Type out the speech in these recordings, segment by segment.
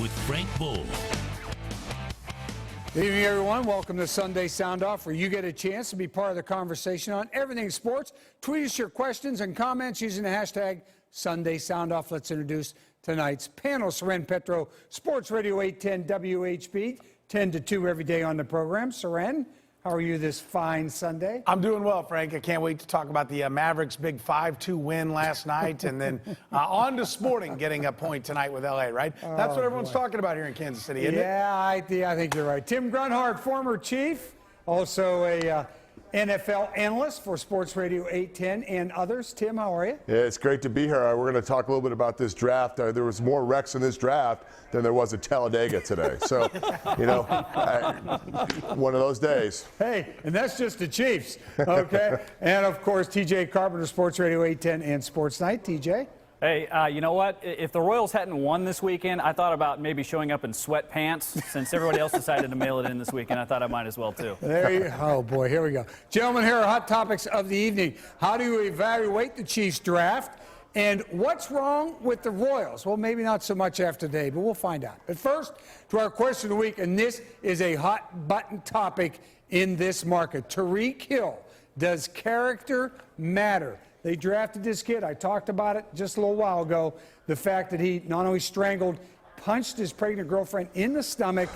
with Frank Boal. Good evening, everyone. Welcome to Sunday Sound Off, where you get a chance to be part of the conversation on everything sports. Tweet us your questions and comments using the hashtag Sunday Sound Off. Let's introduce tonight's panel. Soren Petro, Sports Radio 810 WHB, 10 to 2 every day on the program. Soren, how are you this fine Sunday? I'm doing well, Frank. I can't wait to talk about the Mavericks' big 5-2 win last night, and then on to sporting, getting a point tonight with LA, right? That's what everyone's talking about here in Kansas City, isn't it? I think you're right. Tim Grunhard, former Chief, also a NFL analyst for Sports Radio 810 and others. Tim, how are you? Yeah, it's great to be here. We're going to talk a little bit about this draft. There was more wrecks in this draft than there was at Talladega today. So, one of those days. Hey, and that's just the Chiefs, okay? And, of course, TJ Carpenter, Sports Radio 810 and Sports Night. TJ? Hey, you know what? If the Royals hadn't won this weekend, I thought about maybe showing up in sweatpants. Since everybody else decided to mail it in this weekend, I thought I might as well, too. Oh, boy, here we go. Gentlemen, here are hot topics of the evening. How do you evaluate the Chiefs draft? And what's wrong with the Royals? Well, maybe not so much after today, but we'll find out. But first, to our question of the week, and this is a hot-button topic in this market. Tyreek Hill, does character matter? They drafted this kid. I talked about it just a little while ago. The fact that he not only strangled, punched his pregnant girlfriend in the stomach.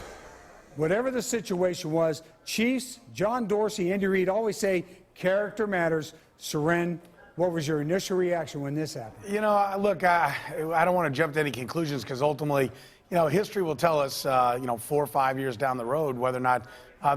Whatever the situation was, Chiefs, John Dorsey, Andy Reid always say character matters. Soren, what was your initial reaction when this happened? You know, look, I don't want to jump to any conclusions because ultimately, history will tell us, 4 or 5 years down the road whether or not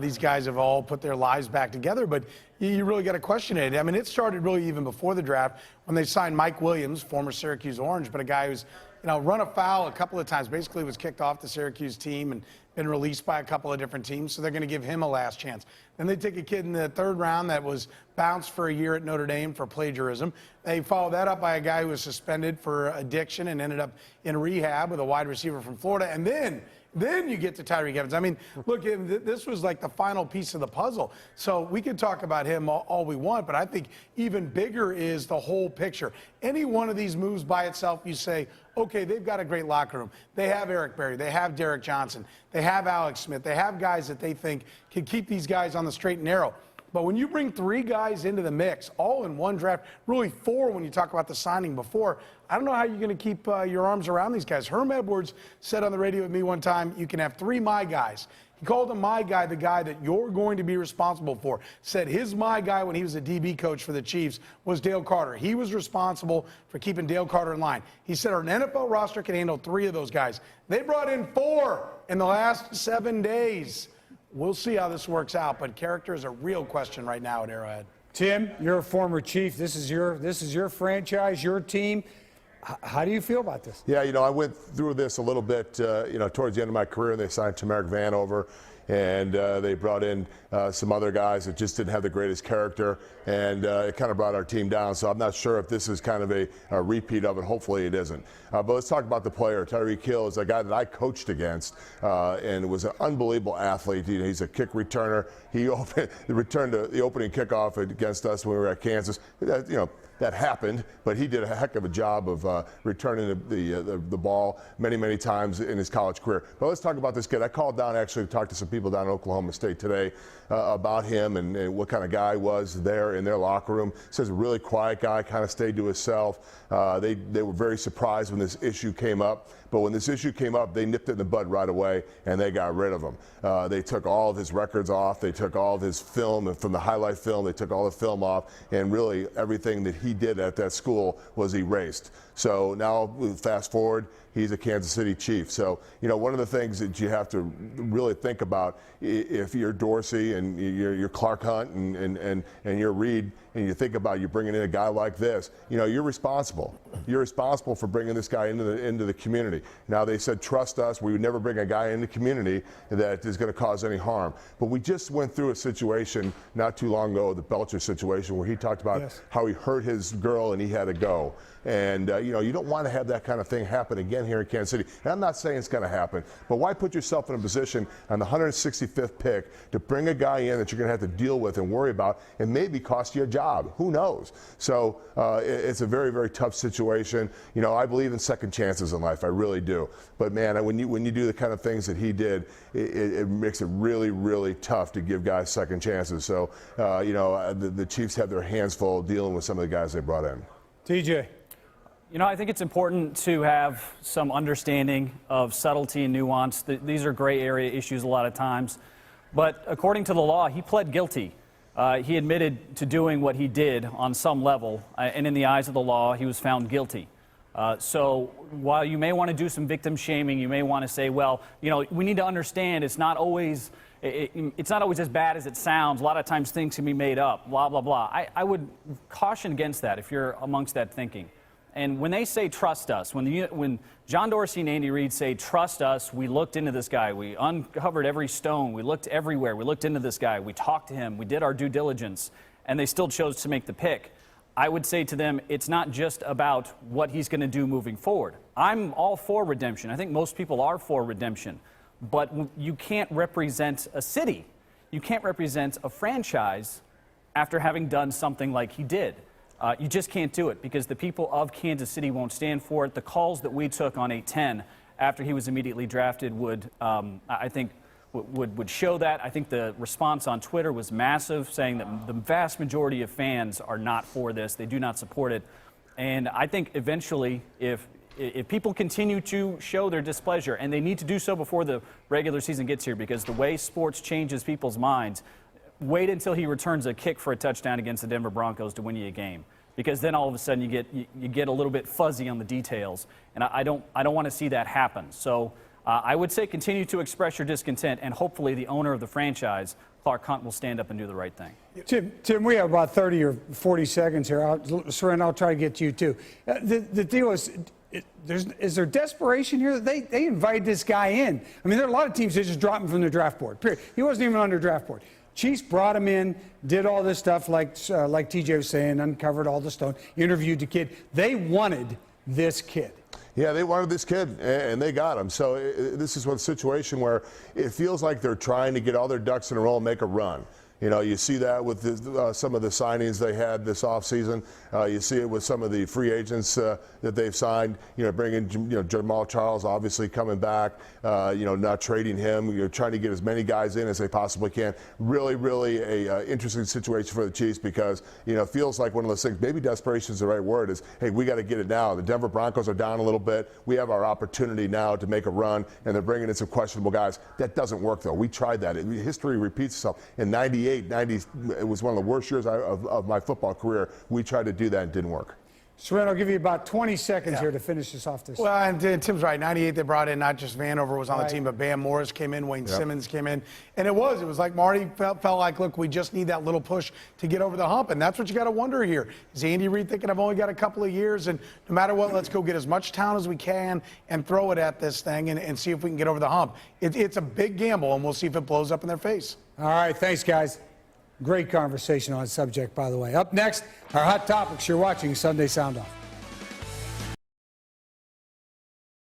these guys have all put their lives back together. But you really got to question it. I mean, it started really even before the draft when they signed Mike Williams, former Syracuse Orange, but a guy who's, run afoul a couple of times, basically was kicked off the Syracuse team and been released by a couple of different teams, so they're going to give him a last chance. Then they take a kid in the third round that was bounced for a year at Notre Dame for plagiarism. They follow that up by a guy who was suspended for addiction and ended up in rehab with a wide receiver from Florida. And then you get to Tyreek Evans. I mean, look, this was like the final piece of the puzzle. So we could talk about him all we want, but I think even bigger is the whole picture. Any one of these moves by itself, you say, okay, they've got a great locker room. They have Eric Berry. They have Derek Johnson. They have Alex Smith. They have guys that they think can keep these guys on the straight and narrow. But when you bring 3 guys into the mix, all in one draft, really 4 when you talk about the signing before, I don't know how you're going to keep your arms around these guys. Herm Edwards said on the radio with me one time, you can have 3 my guys. He called him my guy, the guy that you're going to be responsible for. Said his my guy when he was a DB coach for the Chiefs was Dale Carter. He was responsible for keeping Dale Carter in line. He said our NFL roster can handle 3 of those guys. They brought in 4 in the last 7 days. We'll see how this works out, but character is a real question right now at Arrowhead. Tim, you're a former Chief. This is your franchise, your team. How do you feel about this? Yeah, I went through this a little bit, towards the end of my career. They signed Tamarick Vanover, and they brought in some other guys that just didn't have the greatest character, and it kind of brought our team down. So I'm not sure if this is kind of a repeat of it. Hopefully it isn't. But let's talk about the player. Tyreek Hill is a guy that I coached against and was an unbelievable athlete. He's a kick returner. He returned the opening kickoff against us when we were at Kansas. That happened, but he did a heck of a job of returning the ball many times in his college career. But let's talk about this kid. I called down actually to talk to some people down in Oklahoma State today about him and what kind of guy was there in their locker room. Says a really quiet guy, kind of stayed to himself. They were very surprised when this issue came up. But when this issue came up, they nipped it in the bud right away, and they got rid of him. They took all of his records off. They took all of his film, and from the highlight film, they took all the film off, and really everything that he did at that school was erased. So now, fast forward, he's a Kansas City Chief. So, one of the things that you have to really think about, if you're Dorsey and you're Clark Hunt and you're Reid, and you think about you bringing in a guy like this, you're responsible. You're responsible for bringing this guy into the community. Now, they said, trust us. We would never bring a guy in the community that is going to cause any harm. But we just went through a situation not too long ago, the Belcher situation, where he talked about how he hurt his girl and he had to go. And, you don't want to have that kind of thing happen again here in Kansas City. And I'm not saying it's going to happen, but why put yourself in a position on the 165th pick to bring a guy in that you're going to have to deal with and worry about and maybe cost you a job? Who knows? So it's a very, very tough situation. I believe in second chances in life. I really do. But, man, when you do the kind of things that he did, it makes it really, really tough to give guys second chances. So, the Chiefs have their hands full dealing with some of the guys they brought in. TJ. I think it's important to have some understanding of subtlety and nuance. These are gray area issues a lot of times. But according to the law, he pled guilty. He admitted to doing what he did on some level, and in the eyes of the law, he was found guilty. So while you may want to do some victim shaming, you may want to say, well, we need to understand it's not always as bad as it sounds. A lot of times things can be made up, blah, blah, blah. I would caution against that if you're amongst that thinking. And when they say trust us, when John Dorsey and Andy Reid say trust us, we looked into this guy, we uncovered every stone, we looked everywhere, we looked into this guy, we talked to him, we did our due diligence, and they still chose to make the pick. I would say to them, it's not just about what he's going to do moving forward. I'm all for redemption. I think most people are for redemption. But you can't represent a city. You can't represent a franchise after having done something like he did. You just can't do it because the people of Kansas City won't stand for it. The calls that we took on 8-10 after he was immediately drafted would show that. I think the response on Twitter was massive, saying that the vast majority of fans are not for this. They do not support it. And I think eventually, if people continue to show their displeasure, and they need to do so before the regular season gets here, because the way sports changes people's minds, wait until he returns a kick for a touchdown against the Denver Broncos to win you a game, because then all of a sudden you get a little bit fuzzy on the details, and I don't want to see that happen. So I would say continue to express your discontent, and hopefully the owner of the franchise, Clark Hunt, will stand up and do the right thing. Tim, we have about 30 or 40 seconds here. Seren, I'll try to get to you too. The deal is there desperation here? They invited this guy in. I mean, there are a lot of teams that just drop him from the draft board, period. He wasn't even on their draft board. Chiefs brought him in, did all this stuff like TJ was saying, uncovered all the stone, interviewed the kid. They wanted this kid. Yeah, they wanted this kid, and they got him. So this is one situation where it feels like they're trying to get all their ducks in a row and make a run. You see that with some of the signings they had this offseason. You see it with some of the free agents that they've signed. Bringing Jamal Charles, obviously coming back. Not trading him. You're trying to get as many guys in as they possibly can. Really, really a interesting situation for the Chiefs because it feels like one of those things. Maybe desperation is the right word. Is hey, we got to get it now. The Denver Broncos are down a little bit. We have our opportunity now to make a run, and they're bringing in some questionable guys. That doesn't work though. We tried that. History repeats itself. In '98. 90, it was one of the worst years of my football career. We tried to do that and didn't work. Seren, I'll give you about 20 seconds here to finish this off. Well, and Tim's right. 98, they brought in not just Vanover was on the team, but Bam Morris came in, Wayne Simmons came in. And it was like Marty felt like, look, we just need that little push to get over the hump. And that's what you got to wonder here. Is Andy Reid thinking I've only got a couple of years, and no matter what, let's go get as much talent as we can and throw it at this thing and see if we can get over the hump. It's a big gamble, and we'll see if it blows up in their face. All right, thanks, guys. Great conversation on the subject, by the way. Up next, our hot topics. You're watching Sunday Sound Off.